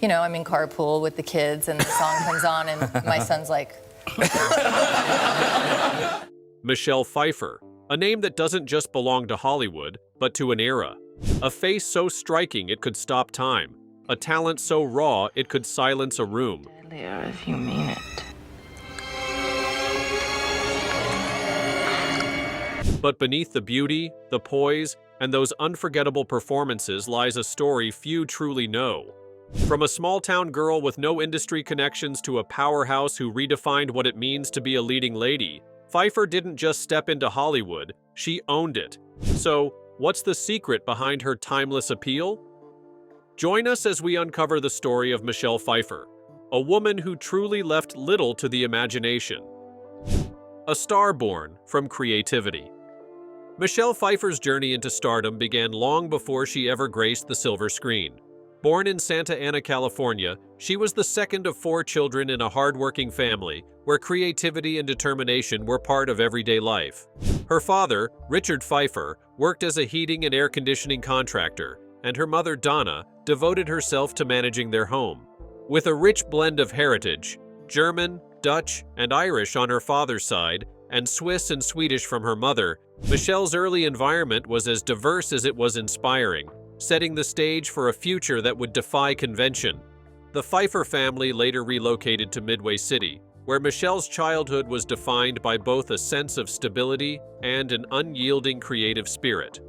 You know, I'm in carpool with the kids and the song comes on and my son's like... Michelle Pfeiffer, a name that doesn't just belong to Hollywood, but to an era. A face so striking it could stop time. A talent so raw it could silence a room. Deadlier if you mean it. But beneath the beauty, the poise, and those unforgettable performances lies a story few truly know. From a small-town girl with no industry connections to a powerhouse who redefined what it means to be a leading lady, Pfeiffer didn't just step into Hollywood, she owned it. So, what's the secret behind her timeless appeal? Join us as we uncover the story of Michelle Pfeiffer, a woman who truly left little to the imagination. A star born from creativity. Michelle Pfeiffer's journey into stardom began long before she ever graced the silver screen. Born in Santa Ana, California, she was the second of 4 children in a hardworking family where creativity and determination were part of everyday life. Her father, Richard Pfeiffer, worked as a heating and air conditioning contractor, and her mother, Donna, devoted herself to managing their home. With a rich blend of heritage, German, Dutch, and Irish on her father's side, and Swiss and Swedish from her mother, Michelle's early environment was as diverse as it was inspiring, setting the stage for a future that would defy convention. The Pfeiffer family later relocated to Midway City, where Michelle's childhood was defined by both a sense of stability and an unyielding creative spirit.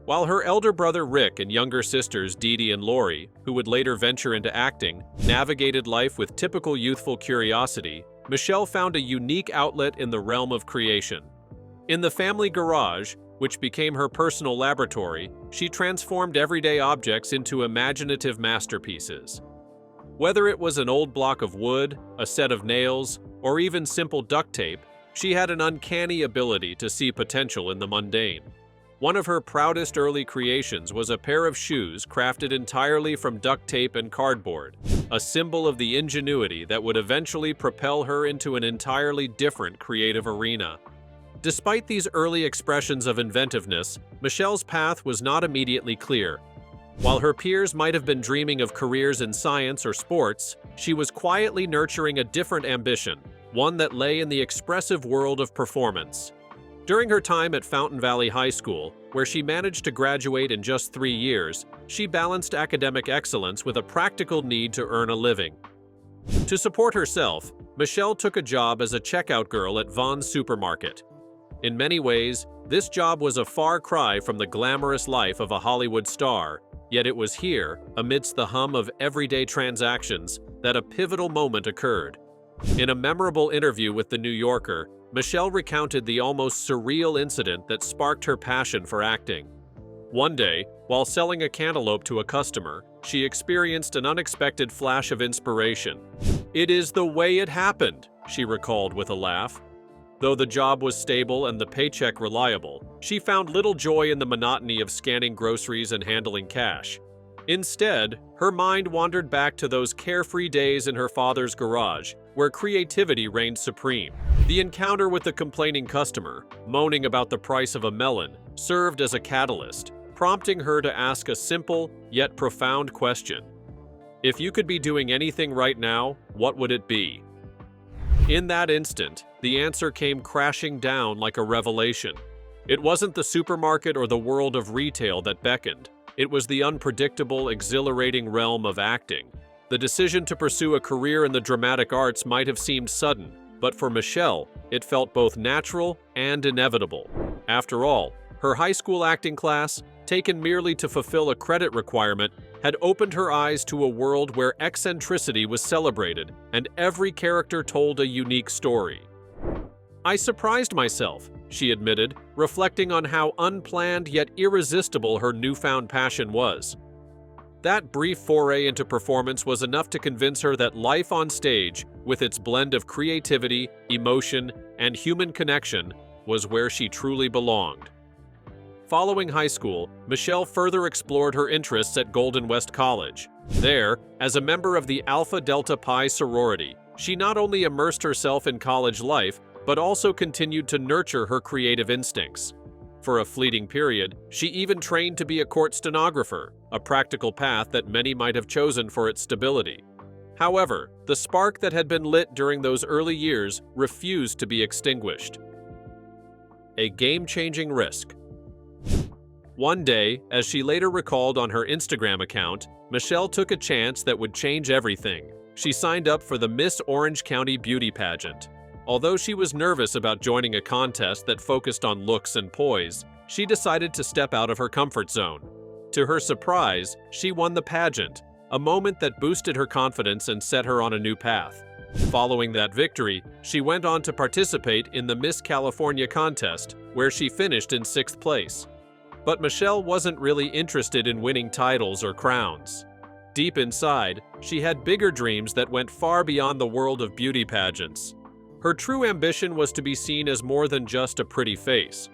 While her elder brother Rick and younger sisters Dee Dee and Lori, who would later venture into acting, navigated life with typical youthful curiosity, Michelle found a unique outlet in the realm of creation. In the family garage, which became her personal laboratory, she transformed everyday objects into imaginative masterpieces. Whether it was an old block of wood, a set of nails, or even simple duct tape, she had an uncanny ability to see potential in the mundane. One of her proudest early creations was a pair of shoes crafted entirely from duct tape and cardboard, a symbol of the ingenuity that would eventually propel her into an entirely different creative arena. Despite these early expressions of inventiveness, Michelle's path was not immediately clear. While her peers might have been dreaming of careers in science or sports, she was quietly nurturing a different ambition, one that lay in the expressive world of performance. During her time at Fountain Valley High School, where she managed to graduate in just 3 years, she balanced academic excellence with a practical need to earn a living. To support herself, Michelle took a job as a checkout girl at Vaughn's Supermarket. In many ways, this job was a far cry from the glamorous life of a Hollywood star, yet it was here, amidst the hum of everyday transactions, that a pivotal moment occurred. In a memorable interview with The New Yorker, Michelle recounted the almost surreal incident that sparked her passion for acting. One day, while selling a cantaloupe to a customer, she experienced an unexpected flash of inspiration. "It is the way it happened," she recalled with a laugh. Though the job was stable and the paycheck reliable, she found little joy in the monotony of scanning groceries and handling cash. Instead, her mind wandered back to those carefree days in her father's garage, where creativity reigned supreme. The encounter with the complaining customer, moaning about the price of a melon, served as a catalyst, prompting her to ask a simple yet profound question. If you could be doing anything right now, what would it be? In that instant, the answer came crashing down like a revelation. It wasn't the supermarket or the world of retail that beckoned. It was the unpredictable, exhilarating realm of acting. The decision to pursue a career in the dramatic arts might have seemed sudden, but for Michelle, it felt both natural and inevitable. After all, her high school acting class, taken merely to fulfill a credit requirement, had opened her eyes to a world where eccentricity was celebrated and every character told a unique story. "I surprised myself," she admitted, reflecting on how unplanned yet irresistible her newfound passion was. That brief foray into performance was enough to convince her that life on stage, with its blend of creativity, emotion, and human connection, was where she truly belonged. Following high school, Michelle further explored her interests at Golden West College. There, as a member of the Alpha Delta Pi sorority, she not only immersed herself in college life, but also continued to nurture her creative instincts. For a fleeting period, she even trained to be a court stenographer, a practical path that many might have chosen for its stability. However, the spark that had been lit during those early years refused to be extinguished. A game-changing risk. One day, as she later recalled on her Instagram account, Michelle took a chance that would change everything. She signed up for the Miss Orange County beauty pageant. Although she was nervous about joining a contest that focused on looks and poise, she decided to step out of her comfort zone. To her surprise, she won the pageant, a moment that boosted her confidence and set her on a new path. Following that victory, she went on to participate in the Miss California contest, where she finished in 6th place. But Michelle wasn't really interested in winning titles or crowns. Deep inside, she had bigger dreams that went far beyond the world of beauty pageants. Her true ambition was to be seen as more than just a pretty face.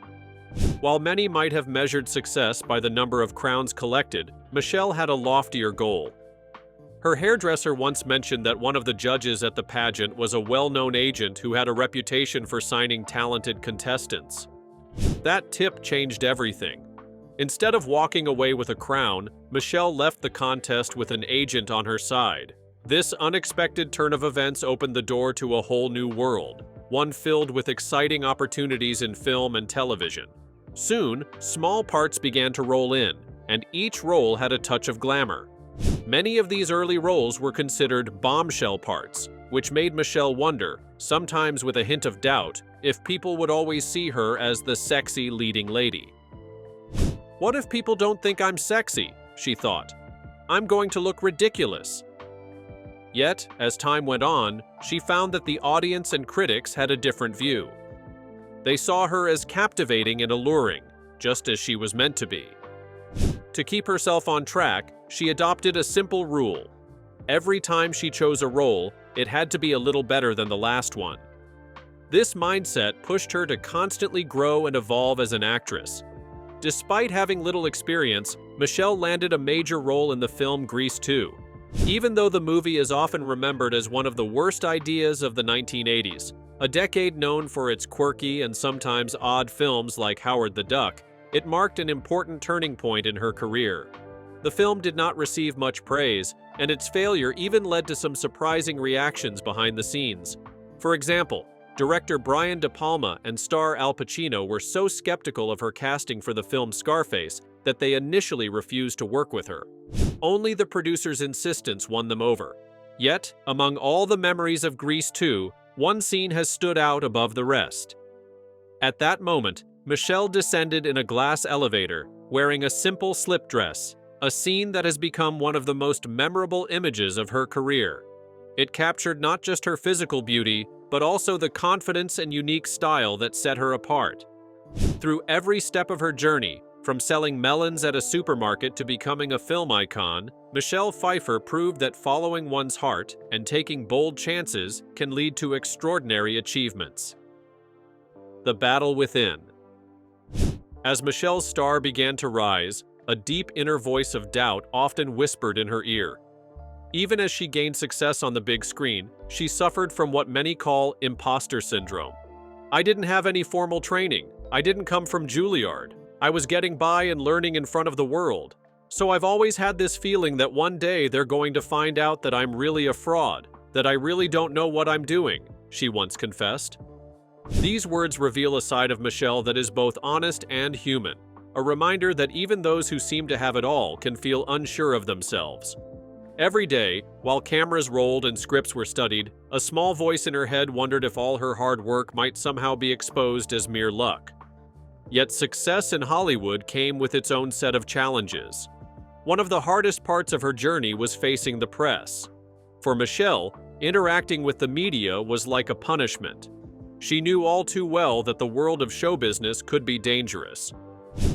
While many might have measured success by the number of crowns collected, Michelle had a loftier goal. Her hairdresser once mentioned that one of the judges at the pageant was a well-known agent who had a reputation for signing talented contestants. That tip changed everything. Instead of walking away with a crown, Michelle left the contest with an agent on her side. This unexpected turn of events opened the door to a whole new world, one filled with exciting opportunities in film and television. Soon, small parts began to roll in, and each role had a touch of glamour. Many of these early roles were considered bombshell parts, which made Michelle wonder, sometimes with a hint of doubt, if people would always see her as the sexy leading lady. "What if people don't think I'm sexy?" she thought. "I'm going to look ridiculous." Yet, as time went on, she found that the audience and critics had a different view. They saw her as captivating and alluring, just as she was meant to be. To keep herself on track, she adopted a simple rule. Every time she chose a role, it had to be a little better than the last one. This mindset pushed her to constantly grow and evolve as an actress. Despite having little experience, Michelle landed a major role in the film Grease 2. Even though the movie is often remembered as one of the worst ideas of the 1980s, a decade known for its quirky and sometimes odd films like Howard the Duck, it marked an important turning point in her career. The film did not receive much praise, and its failure even led to some surprising reactions behind the scenes. For example, director Brian De Palma and star Al Pacino were so skeptical of her casting for the film Scarface that they initially refused to work with her. Only the producer's insistence won them over. Yet, among all the memories of Grease 2, one scene has stood out above the rest. At that moment, Michelle descended in a glass elevator, wearing a simple slip dress, a scene that has become one of the most memorable images of her career. It captured not just her physical beauty, but also the confidence and unique style that set her apart. Through every step of her journey, from selling melons at a supermarket to becoming a film icon, Michelle Pfeiffer proved that following one's heart and taking bold chances can lead to extraordinary achievements. The battle within. As Michelle's star began to rise, a deep inner voice of doubt often whispered in her ear. Even as she gained success on the big screen, she suffered from what many call imposter syndrome. "I didn't have any formal training. I didn't come from Juilliard. I was getting by and learning in front of the world. So I've always had this feeling that one day they're going to find out that I'm really a fraud, that I really don't know what I'm doing," she once confessed. These words reveal a side of Michelle that is both honest and human, a reminder that even those who seem to have it all can feel unsure of themselves. Every day, while cameras rolled and scripts were studied, a small voice in her head wondered if all her hard work might somehow be exposed as mere luck. Yet success in Hollywood came with its own set of challenges. One of the hardest parts of her journey was facing the press. For Michelle, interacting with the media was like a punishment. She knew all too well that the world of show business could be dangerous.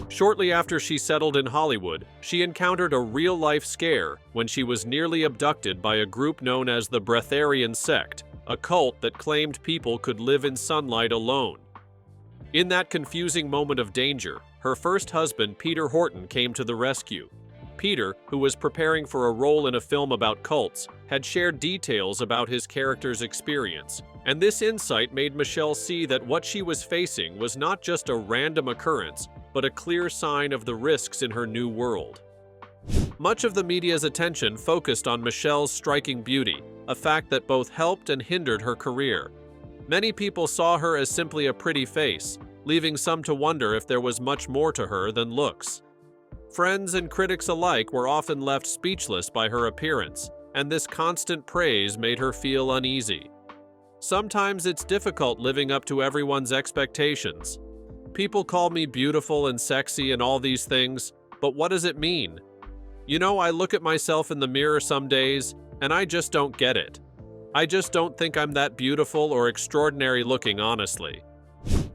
Shortly after she settled in Hollywood, she encountered a real-life scare when she was nearly abducted by a group known as the Breatharian sect, a cult that claimed people could live in sunlight alone. In that confusing moment of danger, her first husband, Peter Horton, came to the rescue. Peter, who was preparing for a role in a film about cults, had shared details about his character's experience, and this insight made Michelle see that what she was facing was not just a random occurrence, but a clear sign of the risks in her new world. Much of the media's attention focused on Michelle's striking beauty, a fact that both helped and hindered her career. Many people saw her as simply a pretty face, leaving some to wonder if there was much more to her than looks. Friends and critics alike were often left speechless by her appearance, and this constant praise made her feel uneasy. Sometimes it's difficult living up to everyone's expectations. People call me beautiful and sexy and all these things, but what does it mean? You know, I look at myself in the mirror some days, and I just don't get it. I just don't think I'm that beautiful or extraordinary looking, honestly.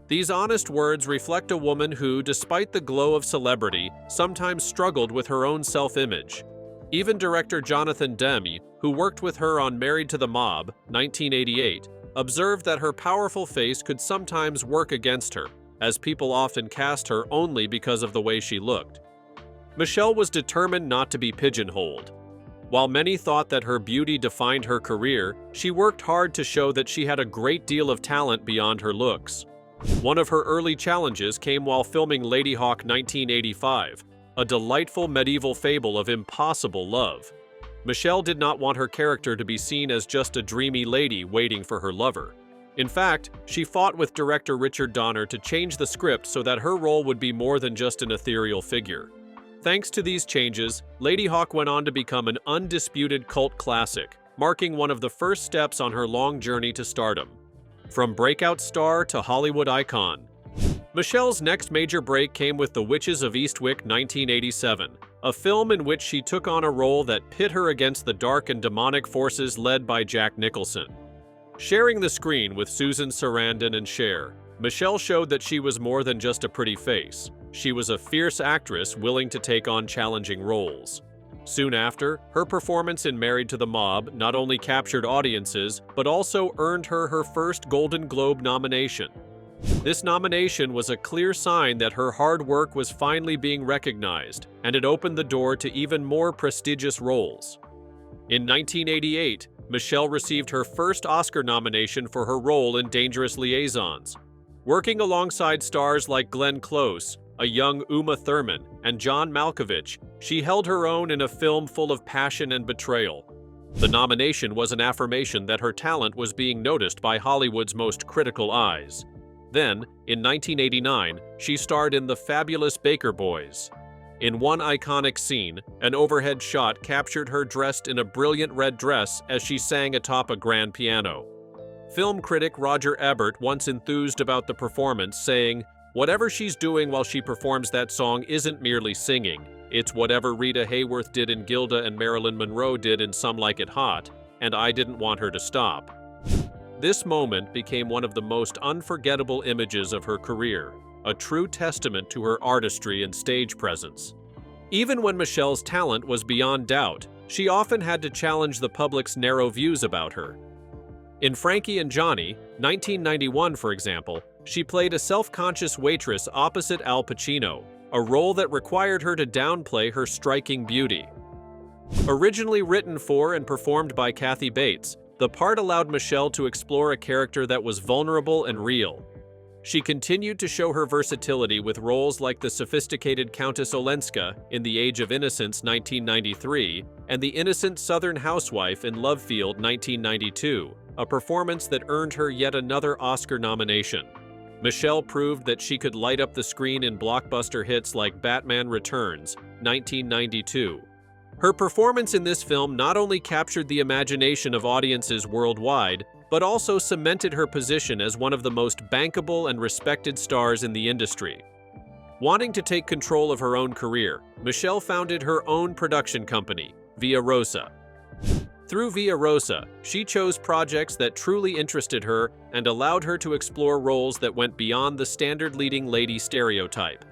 These honest words reflect a woman who, despite the glow of celebrity, sometimes struggled with her own self-image. Even director Jonathan Demme, who worked with her on Married to the Mob, 1988, observed that her powerful face could sometimes work against her, as people often cast her only because of the way she looked. Michelle was determined not to be pigeonholed. While many thought that her beauty defined her career, she worked hard to show that she had a great deal of talent beyond her looks. One of her early challenges came while filming Ladyhawke 1985, a delightful medieval fable of impossible love. Michelle did not want her character to be seen as just a dreamy lady waiting for her lover. In fact, she fought with director Richard Donner to change the script so that her role would be more than just an ethereal figure. Thanks to these changes, Ladyhawke went on to become an undisputed cult classic, marking one of the first steps on her long journey to stardom. From breakout star to Hollywood icon. Michelle's next major break came with The Witches of Eastwick 1987, a film in which she took on a role that pit her against the dark and demonic forces led by Jack Nicholson. Sharing the screen with Susan Sarandon and Cher, Michelle showed that she was more than just a pretty face. She was a fierce actress willing to take on challenging roles. Soon after, her performance in Married to the Mob not only captured audiences, but also earned her her first Golden Globe nomination. This nomination was a clear sign that her hard work was finally being recognized, and it opened the door to even more prestigious roles. In 1988, Michelle received her first Oscar nomination for her role in Dangerous Liaisons. Working alongside stars like Glenn Close, a young Uma Thurman, and John Malkovich, she held her own in a film full of passion and betrayal. The nomination was an affirmation that her talent was being noticed by Hollywood's most critical eyes. Then, in 1989, she starred in The Fabulous Baker Boys. In one iconic scene, an overhead shot captured her dressed in a brilliant red dress as she sang atop a grand piano. Film critic Roger Ebert once enthused about the performance, saying, "Whatever she's doing while she performs that song isn't merely singing. It's whatever Rita Hayworth did in Gilda and Marilyn Monroe did in Some Like It Hot, and I didn't want her to stop." This moment became one of the most unforgettable images of her career, a true testament to her artistry and stage presence. Even when Michelle's talent was beyond doubt, she often had to challenge the public's narrow views about her. In Frankie and Johnny, 1991 for example, she played a self-conscious waitress opposite Al Pacino, a role that required her to downplay her striking beauty. Originally written for and performed by Kathy Bates, the part allowed Michelle to explore a character that was vulnerable and real. She continued to show her versatility with roles like the sophisticated Countess Olenska in The Age of Innocence 1993 and the innocent Southern housewife in Love Field 1992, a performance that earned her yet another Oscar nomination. Michelle proved that she could light up the screen in blockbuster hits like Batman Returns 1992. Her performance in this film not only captured the imagination of audiences worldwide, but also cemented her position as one of the most bankable and respected stars in the industry. Wanting to take control of her own career, Michelle founded her own production company, Via Rosa. Through Via Rosa, she chose projects that truly interested her and allowed her to explore roles that went beyond the standard leading lady stereotype.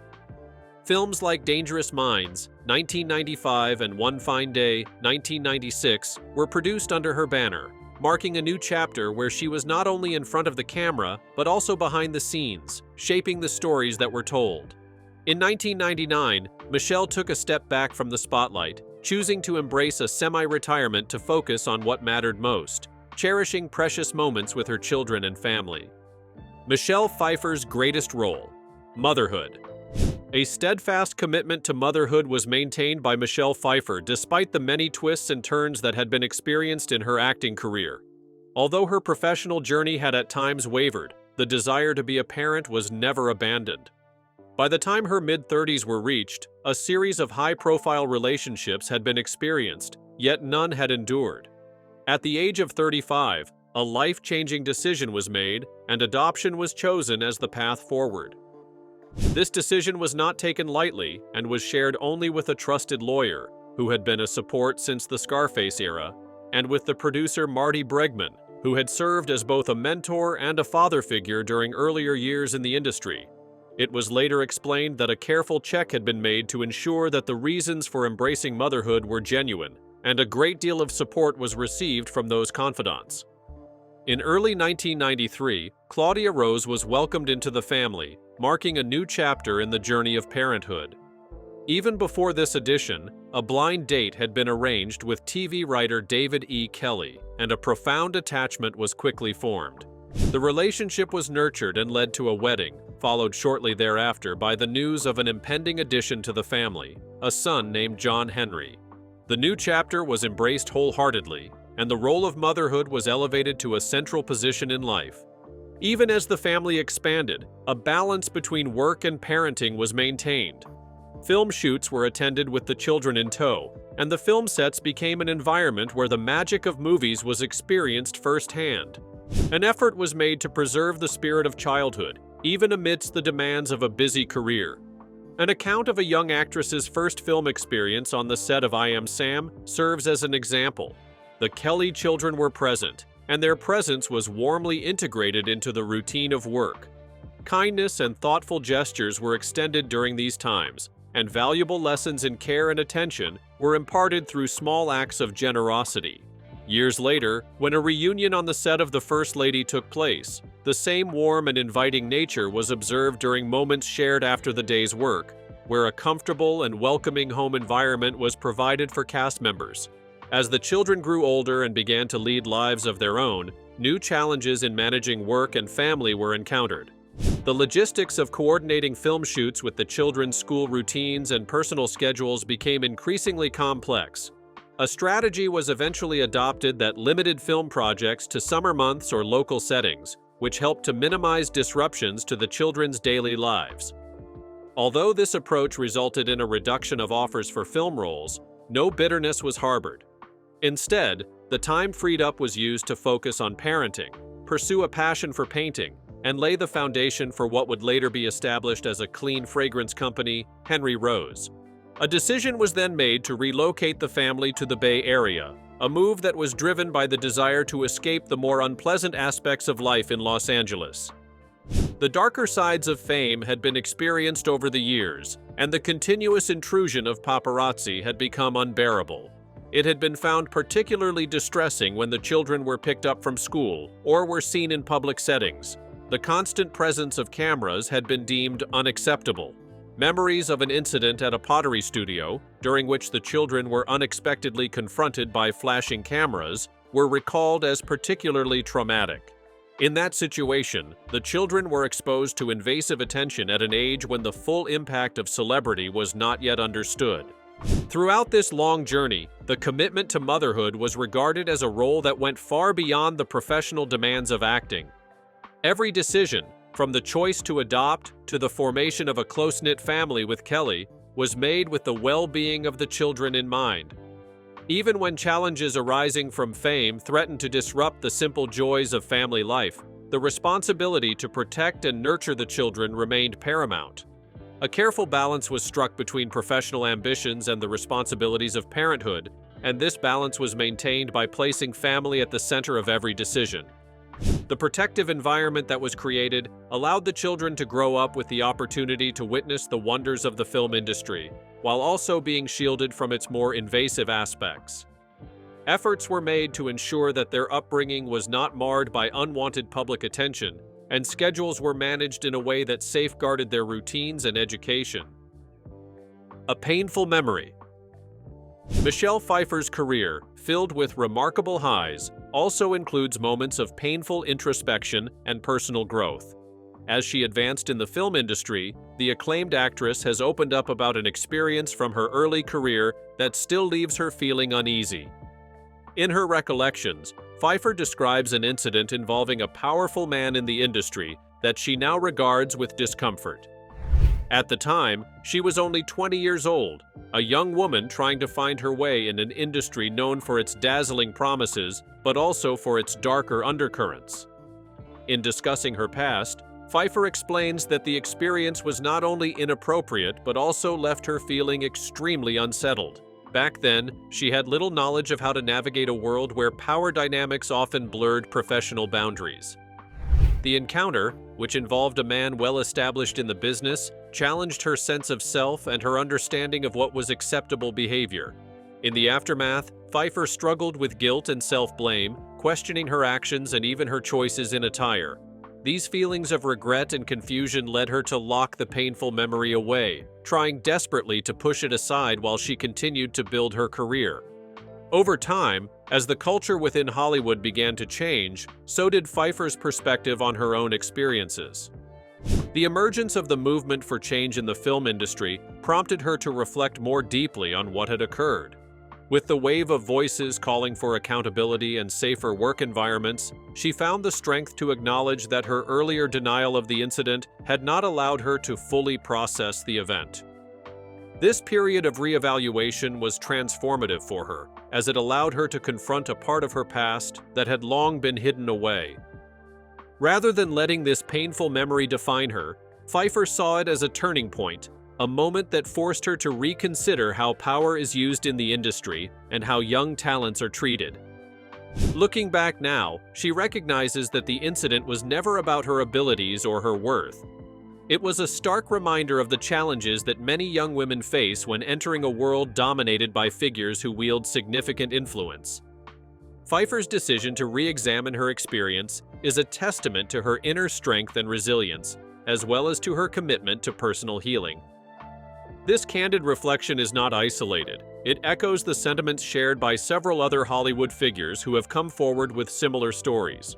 Films like Dangerous Minds, 1995, and One Fine Day, 1996, were produced under her banner, marking a new chapter where she was not only in front of the camera, but also behind the scenes, shaping the stories that were told. In 1999, Michelle took a step back from the spotlight, choosing to embrace a semi-retirement to focus on what mattered most, cherishing precious moments with her children and family. Michelle Pfeiffer's greatest role: motherhood. A steadfast commitment to motherhood was maintained by Michelle Pfeiffer despite the many twists and turns that had been experienced in her acting career. Although her professional journey had at times wavered, the desire to be a parent was never abandoned. By the time her mid-30s were reached, a series of high-profile relationships had been experienced, yet none had endured. At the age of 35, a life-changing decision was made, and adoption was chosen as the path forward. This decision was not taken lightly and was shared only with a trusted lawyer, who had been a support since the Scarface era, and with the producer Marty Bregman, who had served as both a mentor and a father figure during earlier years in the industry. It was later explained that a careful check had been made to ensure that the reasons for embracing motherhood were genuine, and a great deal of support was received from those confidants. In early 1993, Claudia Rose was welcomed into the family, marking a new chapter in the journey of parenthood. Even before this addition, a blind date had been arranged with TV writer David E. Kelley, and a profound attachment was quickly formed. The relationship was nurtured and led to a wedding, followed shortly thereafter by the news of an impending addition to the family, a son named John Henry. The new chapter was embraced wholeheartedly, and the role of motherhood was elevated to a central position in life. Even as the family expanded, a balance between work and parenting was maintained. Film shoots were attended with the children in tow, and the film sets became an environment where the magic of movies was experienced firsthand. An effort was made to preserve the spirit of childhood, even amidst the demands of a busy career. An account of a young actress's first film experience on the set of I Am Sam serves as an example. The Kelley children were present, and their presence was warmly integrated into the routine of work. Kindness and thoughtful gestures were extended during these times, and valuable lessons in care and attention were imparted through small acts of generosity. Years later, when a reunion on the set of The First Lady took place, the same warm and inviting nature was observed during moments shared after the day's work, where a comfortable and welcoming home environment was provided for cast members. As the children grew older and began to lead lives of their own, new challenges in managing work and family were encountered. The logistics of coordinating film shoots with the children's school routines and personal schedules became increasingly complex. A strategy was eventually adopted that limited film projects to summer months or local settings, which helped to minimize disruptions to the children's daily lives. Although this approach resulted in a reduction of offers for film roles, no bitterness was harbored. Instead, the time freed up was used to focus on parenting, pursue a passion for painting, and lay the foundation for what would later be established as a clean fragrance company, Henry Rose. A decision was then made to relocate the family to the Bay Area, a move that was driven by the desire to escape the more unpleasant aspects of life in Los Angeles. The darker sides of fame had been experienced over the years, and the continuous intrusion of paparazzi had become unbearable. It had been found particularly distressing when the children were picked up from school or were seen in public settings. The constant presence of cameras had been deemed unacceptable. Memories of an incident at a pottery studio, during which the children were unexpectedly confronted by flashing cameras, were recalled as particularly traumatic. In that situation, the children were exposed to invasive attention at an age when the full impact of celebrity was not yet understood. Throughout this long journey, the commitment to motherhood was regarded as a role that went far beyond the professional demands of acting. Every decision, from the choice to adopt to the formation of a close-knit family with Kelley, was made with the well-being of the children in mind. Even when challenges arising from fame threatened to disrupt the simple joys of family life, the responsibility to protect and nurture the children remained paramount. A careful balance was struck between professional ambitions and the responsibilities of parenthood, and this balance was maintained by placing family at the center of every decision. The protective environment that was created allowed the children to grow up with the opportunity to witness the wonders of the film industry, while also being shielded from its more invasive aspects. Efforts were made to ensure that their upbringing was not marred by unwanted public attention, and schedules were managed in a way that safeguarded their routines and education. A painful memory. Michelle Pfeiffer's career, filled with remarkable highs, also includes moments of painful introspection and personal growth. As she advanced in the film industry, the acclaimed actress has opened up about an experience from her early career that still leaves her feeling uneasy. In her recollections, Pfeiffer describes an incident involving a powerful man in the industry that she now regards with discomfort. At the time, she was only 20 years old, a young woman trying to find her way in an industry known for its dazzling promises, but also for its darker undercurrents. In discussing her past, Pfeiffer explains that the experience was not only inappropriate but also left her feeling extremely unsettled. Back then, she had little knowledge of how to navigate a world where power dynamics often blurred professional boundaries. The encounter, which involved a man well established in the business, challenged her sense of self and her understanding of what was acceptable behavior. In the aftermath, Pfeiffer struggled with guilt and self-blame, questioning her actions and even her choices in attire. These feelings of regret and confusion led her to lock the painful memory away, trying desperately to push it aside while she continued to build her career. Over time, as the culture within Hollywood began to change, so did Pfeiffer's perspective on her own experiences. The emergence of the movement for change in the film industry prompted her to reflect more deeply on what had occurred. With the wave of voices calling for accountability and safer work environments, she found the strength to acknowledge that her earlier denial of the incident had not allowed her to fully process the event. This period of reevaluation was transformative for her, as it allowed her to confront a part of her past that had long been hidden away. Rather than letting this painful memory define her, Pfeiffer saw it as a turning point, a moment that forced her to reconsider how power is used in the industry and how young talents are treated. Looking back now, she recognizes that the incident was never about her abilities or her worth. It was a stark reminder of the challenges that many young women face when entering a world dominated by figures who wield significant influence. Pfeiffer's decision to re-examine her experience is a testament to her inner strength and resilience, as well as to her commitment to personal healing. This candid reflection is not isolated. It echoes the sentiments shared by several other Hollywood figures who have come forward with similar stories.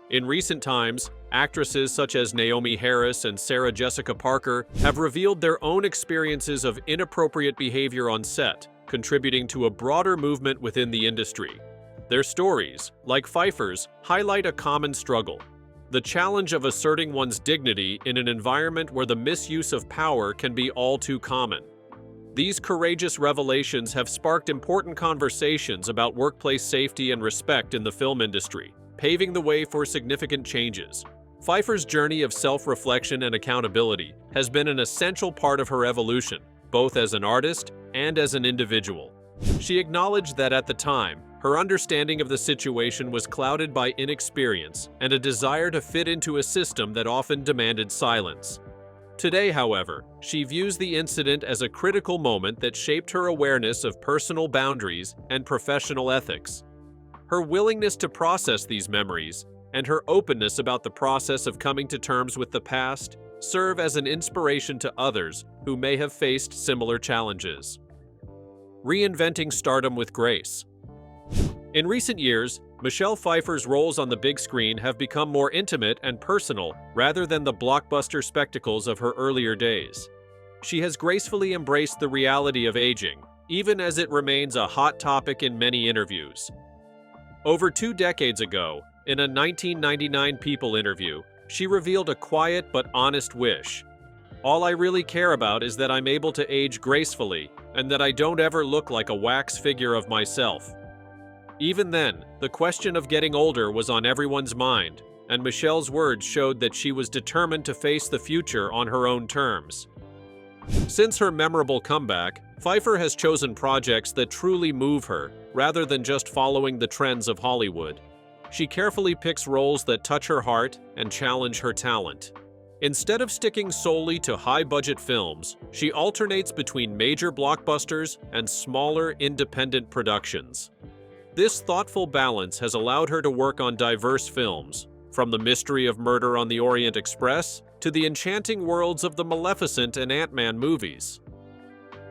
In recent times, actresses such as Naomi Harris and Sarah Jessica Parker have revealed their own experiences of inappropriate behavior on set, contributing to a broader movement within the industry. Their stories, like Pfeiffer's, highlight a common struggle: the challenge of asserting one's dignity in an environment where the misuse of power can be all too common. These courageous revelations have sparked important conversations about workplace safety and respect in the film industry, paving the way for significant changes. Pfeiffer's journey of self-reflection and accountability has been an essential part of her evolution, both as an artist and as an individual. She acknowledged that at the time, her understanding of the situation was clouded by inexperience and a desire to fit into a system that often demanded silence. Today, however, she views the incident as a critical moment that shaped her awareness of personal boundaries and professional ethics. Her willingness to process these memories and her openness about the process of coming to terms with the past serve as an inspiration to others who may have faced similar challenges. Reinventing stardom with grace. In recent years, Michelle Pfeiffer's roles on the big screen have become more intimate and personal rather than the blockbuster spectacles of her earlier days. She has gracefully embraced the reality of aging, even as it remains a hot topic in many interviews. Over 2 decades ago, in a 1999 People interview, she revealed a quiet but honest wish: "All I really care about is that I'm able to age gracefully and that I don't ever look like a wax figure of myself." Even then, the question of getting older was on everyone's mind, and Michelle's words showed that she was determined to face the future on her own terms. Since her memorable comeback, Pfeiffer has chosen projects that truly move her, rather than just following the trends of Hollywood. She carefully picks roles that touch her heart and challenge her talent. Instead of sticking solely to high-budget films, she alternates between major blockbusters and smaller, independent productions. This thoughtful balance has allowed her to work on diverse films, from The Mystery of Murder on the Orient Express to the enchanting worlds of the Maleficent and Ant-Man movies.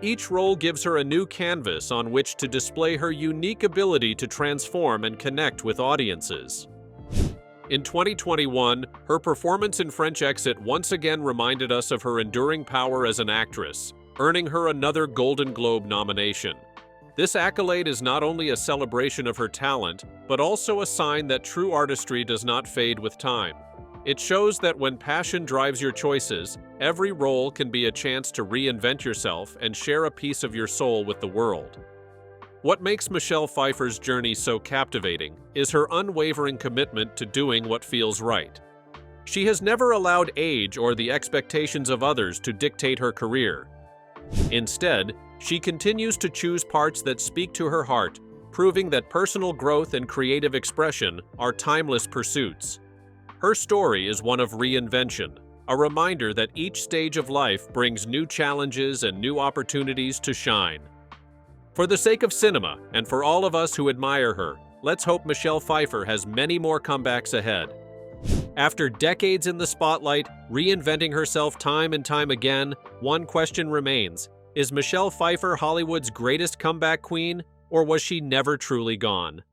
Each role gives her a new canvas on which to display her unique ability to transform and connect with audiences. In 2021, her performance in French Exit once again reminded us of her enduring power as an actress, earning her another Golden Globe nomination. This accolade is not only a celebration of her talent, but also a sign that true artistry does not fade with time. It shows that when passion drives your choices, every role can be a chance to reinvent yourself and share a piece of your soul with the world. What makes Michelle Pfeiffer's journey so captivating is her unwavering commitment to doing what feels right. She has never allowed age or the expectations of others to dictate her career. Instead, she continues to choose parts that speak to her heart, proving that personal growth and creative expression are timeless pursuits. Her story is one of reinvention, a reminder that each stage of life brings new challenges and new opportunities to shine. For the sake of cinema, and for all of us who admire her, let's hope Michelle Pfeiffer has many more comebacks ahead. After decades in the spotlight, reinventing herself time and time again, one question remains: is Michelle Pfeiffer Hollywood's greatest comeback queen, or was she never truly gone?